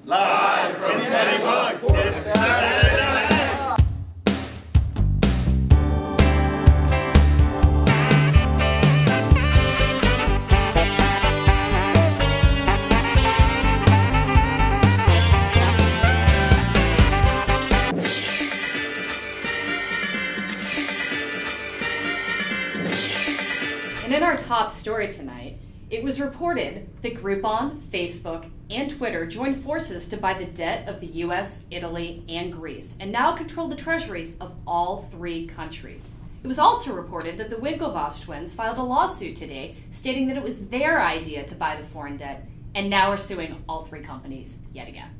Live from Kennybunk, it's Saturday night. And in our top story tonight, it was reported that Groupon, Facebook, and Twitter joined forces to buy the debt of the US, Italy, and Greece, and now control the treasuries of all three countries. It was also reported that the Winklevoss twins filed a lawsuit today stating that it was their idea to buy the foreign debt, and now are suing all three companies yet again.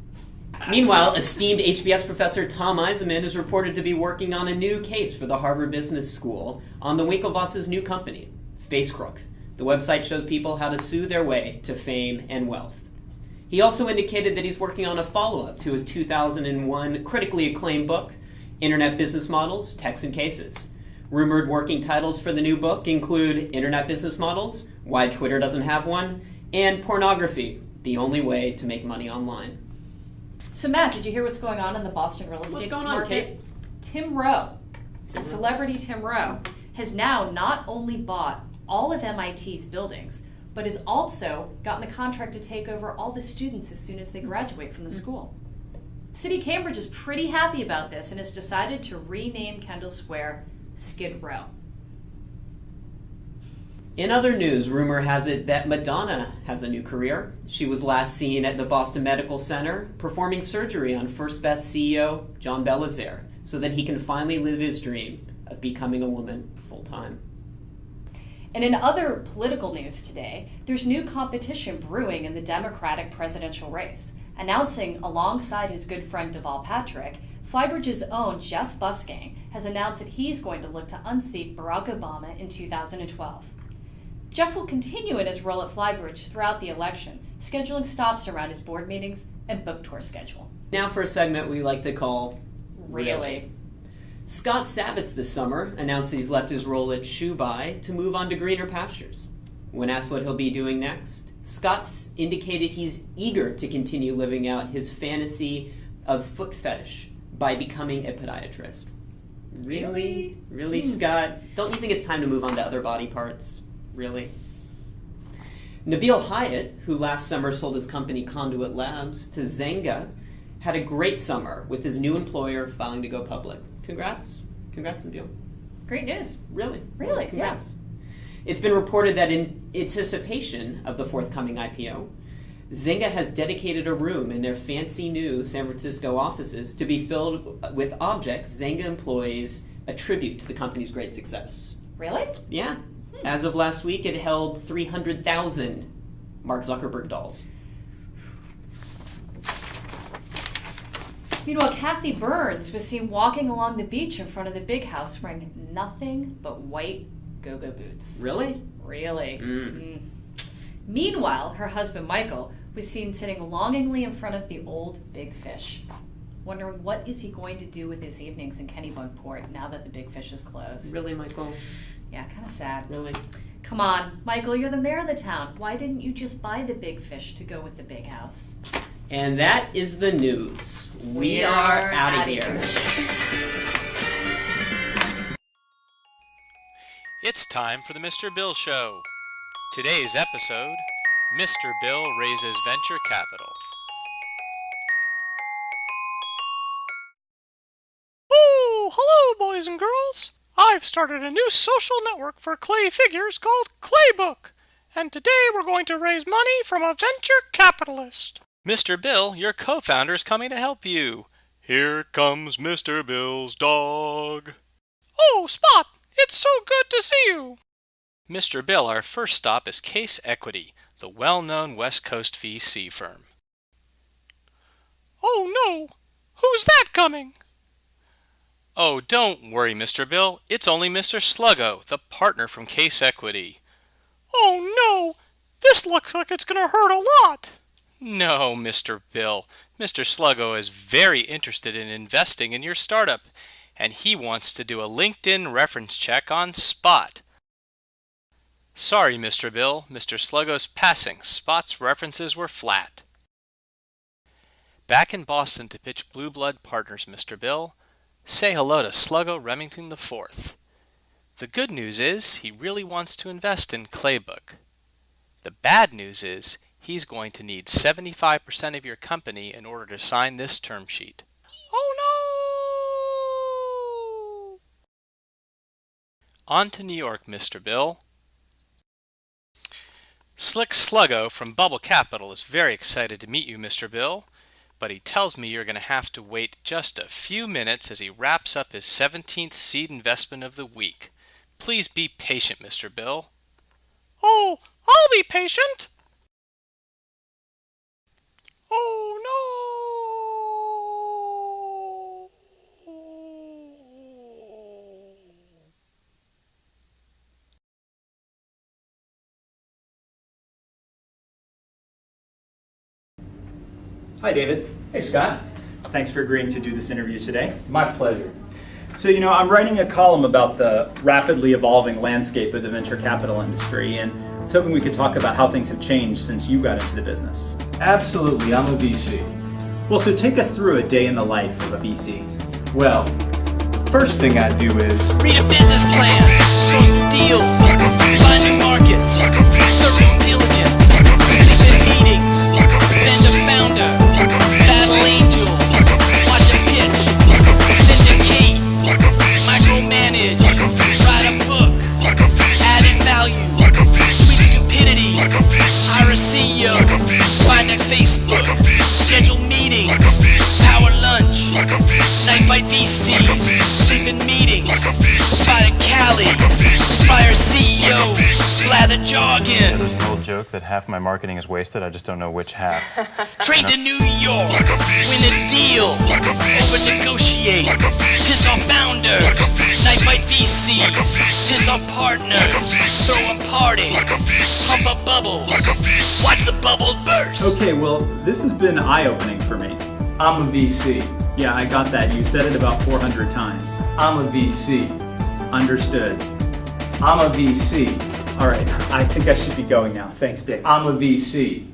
Meanwhile, esteemed HBS professor Tom Eisenman is reported to be working on a new case for the Harvard Business School on the Winklevoss' new company, FaceCrook. The website shows people how to sue their way to fame and wealth. He also indicated that he's working on a follow-up to his 2001 critically acclaimed book, Internet Business Models, Techs and Cases. Rumored working titles for the new book include Internet Business Models, Why Twitter Doesn't Have One, and Pornography, the Only Way to Make Money Online. So Matt, did you hear what's going on in the Boston real estate What's going on, market? Kate? Tim Rowe, celebrity Tim Rowe, has now not only bought all of MIT's buildings, but has also gotten a contract to take over all the students as soon as they graduate from the school. City Cambridge is pretty happy about this and has decided to rename Kendall Square Skid Row. In other news, rumor has it that Madonna has a new career. She was last seen at the Boston Medical Center performing surgery on First Best CEO John Belizaire so that he can finally live his dream of becoming a woman full-time. And in other political news today, there's new competition brewing in the Democratic presidential race. Announcing alongside his good friend Deval Patrick, Flybridge's own Jeff Busgang has announced that he's going to look to unseat Barack Obama in 2012. Jeff will continue in his role at Flybridge throughout the election, scheduling stops around his board meetings and book tour schedule. Now for a segment we like to call Really? Scott Savitz this summer announced that he's left his role at Shoebuy to move on to greener pastures. When asked what he'll be doing next, Scott's indicated he's eager to continue living out his fantasy of foot fetish by becoming a podiatrist. Really? Really, Scott? Don't you think it's time to move on to other body parts? Really? Nabil Hyatt, who last summer sold his company Conduit Labs to Zynga, had a great summer with his new employer filing to go public. Congrats. Congrats, Nabil. Great news. Really? Really, Congrats. Yeah. It's been reported that in anticipation of the forthcoming IPO, Zynga has dedicated a room in their fancy new San Francisco offices to be filled with objects Zynga employees attribute to the company's great success. Really? Yeah. As of last week, it held 300,000 Mark Zuckerberg dolls. Meanwhile, Kathy Burns was seen walking along the beach in front of the big house wearing nothing but white go-go boots. Really? Really. Meanwhile, her husband Michael was seen sitting longingly in front of the old Big Fish, wondering what is he going to do with his evenings in Kennebunkport now that the Big Fish is closed. Really, Michael? Yeah, kind of sad. Really? Come on, Michael, you're the mayor of the town. Why didn't you just buy the Big Fish to go with the big house? And that is the news. We are out of here. It's time for the Mr. Bill Show. Today's episode, Mr. Bill Raises Venture Capital. Oh, hello, boys and girls. I've started a new social network for clay figures called Claybook, and today we're going to raise money from a venture capitalist. Mr. Bill, your co-founder is coming to help you. Here comes Mr. Bill's dog. Oh, Spot, it's so good to see you. Mr. Bill, our first stop is Case Equity, the well-known West Coast VC firm. Oh no, who's that coming? Oh, don't worry, Mr. Bill. It's only Mr. Sluggo, the partner from Case Equity. Oh no, this looks like it's gonna hurt a lot. No, Mr. Bill. Mr. Sluggo is very interested in investing in your startup, and he wants to do a LinkedIn reference check on Spot. Sorry, Mr. Bill. Mr. Sluggo's passing. Spot's references were flat. back in Boston to pitch Blue Blood Partners, Mr. Bill. Say hello to Sluggo Remington IV. The good news is he really wants to invest in Claybook. The bad news is he's going to need 75% of your company in order to sign this term sheet. Oh no! On to New York, Mr. Bill. Slick Sluggo from Bubble Capital is very excited to meet you, Mr. Bill, but he tells me you're going to have to wait just a few minutes as he wraps up his 17th seed investment of the week. Please be patient, Mr. Bill. Oh, I'll be patient. Oh no! Hi, David. Hey, Scott. Thanks for agreeing to do this interview today. My pleasure. So, I'm writing a column about the rapidly evolving landscape of the venture capital industry, and I was hoping we could talk about how things have changed since you got into the business. Absolutely, I'm a VC. Well, so take us through a day in the life of a VC. Well, the first thing I do is read a business plan, source deals, find new markets, thorough diligence, sleep in meetings, defend a founder, battle angels, watch a pitch, syndicate, micromanage, write a book, add in value, tweak stupidity, hire a CEO, find next Facebook, schedule meetings, power lunch, night fight VCs, sleep in meetings, fight a Cali, fire CEO, blather jargon, There's an old joke that half my marketing is wasted, I just don't know which half. trade to New York, win a deal, over negotiate, piss off founders, night fight VCs, piss off partners, throw a party, pump up bubbles, watch the bubbles burst. Okay, well, this has been eye-opening for me. I'm a VC. Yeah, I got that. You said it about 400 times. I'm a VC. Understood. I'm a VC. All right, I think I should be going now. Thanks, Dave. I'm a VC.